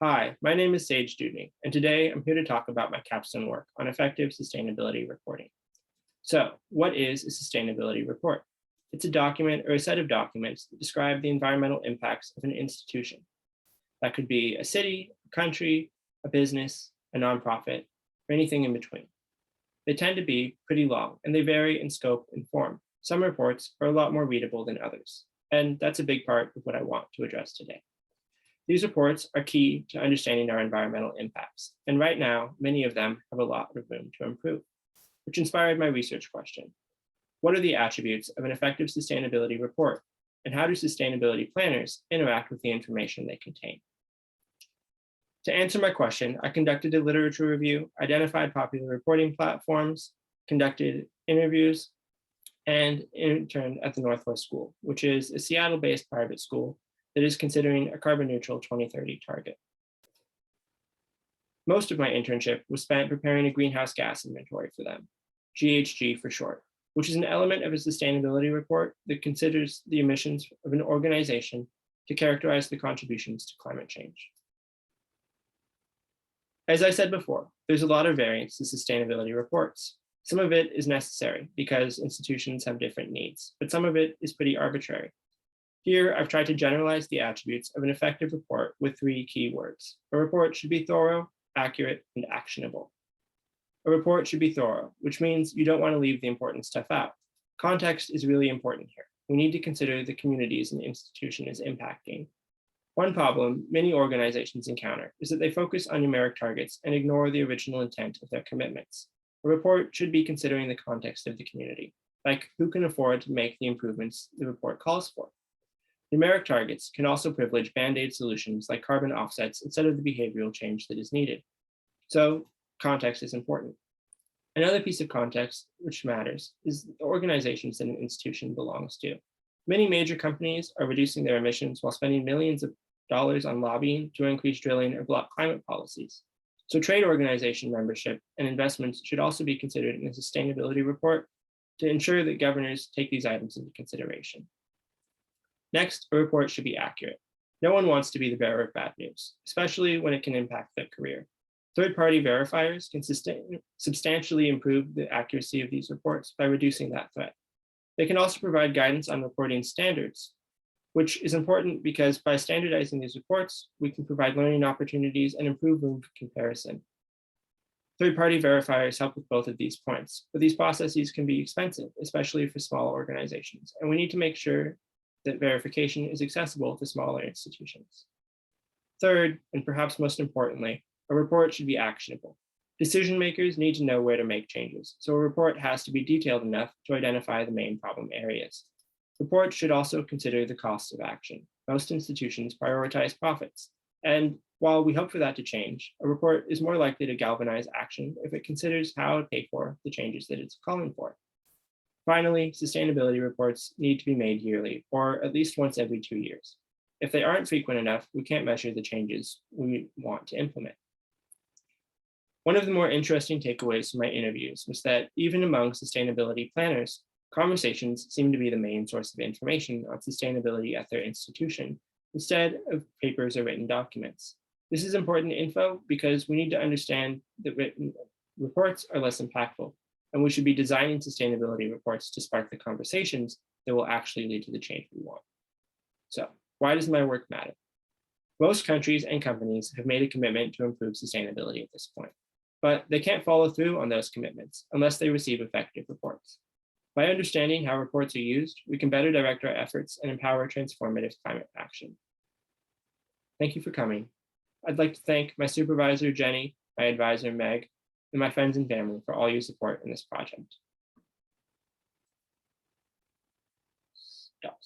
Hi, my name is Sage Dewdney, and today I'm here to talk about my capstone work on effective sustainability reporting. So, what is a sustainability report? It's a document or a set of documents that describe the environmental impacts of an institution. That could be a city, a country, a business, a nonprofit, or anything in between. They tend to be pretty long, and they vary in scope and form. Some reports are a lot more readable than others, and that's a big part of what I want to address today. These reports are key to understanding our environmental impacts, and right now, many of them have a lot of room to improve, which inspired my research question. What are the attributes of an effective sustainability report, and how do sustainability planners interact with the information they contain? To answer my question, I conducted a literature review, identified popular reporting platforms, conducted interviews, and interned at the Northwest School, which is a Seattle-based private school that is considering a carbon neutral 2030 target. Most of my internship was spent preparing a greenhouse gas inventory for them, GHG for short, which is an element of a sustainability report that considers the emissions of an organization to characterize the contributions to climate change. As I said before, there's a lot of variance to sustainability reports. Some of it is necessary because institutions have different needs, but some of it is pretty arbitrary. Here, I've tried to generalize the attributes of an effective report with three key words. A report should be thorough, accurate, and actionable. A report should be thorough, which means you don't want to leave the important stuff out. Context is really important here. We need to consider the communities an institution is impacting. One problem many organizations encounter is that they focus on numeric targets and ignore the original intent of their commitments. A report should be considering the context of the community, like who can afford to make the improvements the report calls for. Numeric targets can also privilege band-aid solutions like carbon offsets instead of the behavioral change that is needed. So context is important. Another piece of context which matters is the organizations that an institution belongs to. Many major companies are reducing their emissions while spending millions of dollars on lobbying to increase drilling or block climate policies. So trade organization membership and investments should also be considered in a sustainability report to ensure that governors take these items into consideration. Next, a report should be accurate. No one wants to be the bearer of bad news, especially when it can impact their career. Third-party verifiers can substantially improve the accuracy of these reports by reducing that threat. They can also provide guidance on reporting standards, which is important because by standardizing these reports, we can provide learning opportunities and improve room for comparison. Third-party verifiers help with both of these points, but these processes can be expensive, especially for small organizations, and we need to make sure that verification is accessible to smaller institutions. Third, and perhaps most importantly, a report should be actionable. Decision makers need to know where to make changes, so a report has to be detailed enough to identify the main problem areas. Reports should also consider the costs of action. Most institutions prioritize profits, and while we hope for that to change, a report is more likely to galvanize action if it considers how to pay for the changes that it's calling for. Finally, sustainability reports need to be made yearly, or at least once every 2 years. If they aren't frequent enough, we can't measure the changes we want to implement. One of the more interesting takeaways from my interviews was that even among sustainability planners, conversations seem to be the main source of information on sustainability at their institution, instead of papers or written documents. This is important info because we need to understand that written reports are less impactful, and we should be designing sustainability reports to spark the conversations that will actually lead to the change we want. So, why does my work matter? Most countries and companies have made a commitment to improve sustainability at this point, but they can't follow through on those commitments unless they receive effective reports. By understanding how reports are used, we can better direct our efforts and empower transformative climate action. Thank you for coming. I'd like to thank my supervisor, Jenny, my advisor, Meg, and my friends and family for all your support in this project. Stop.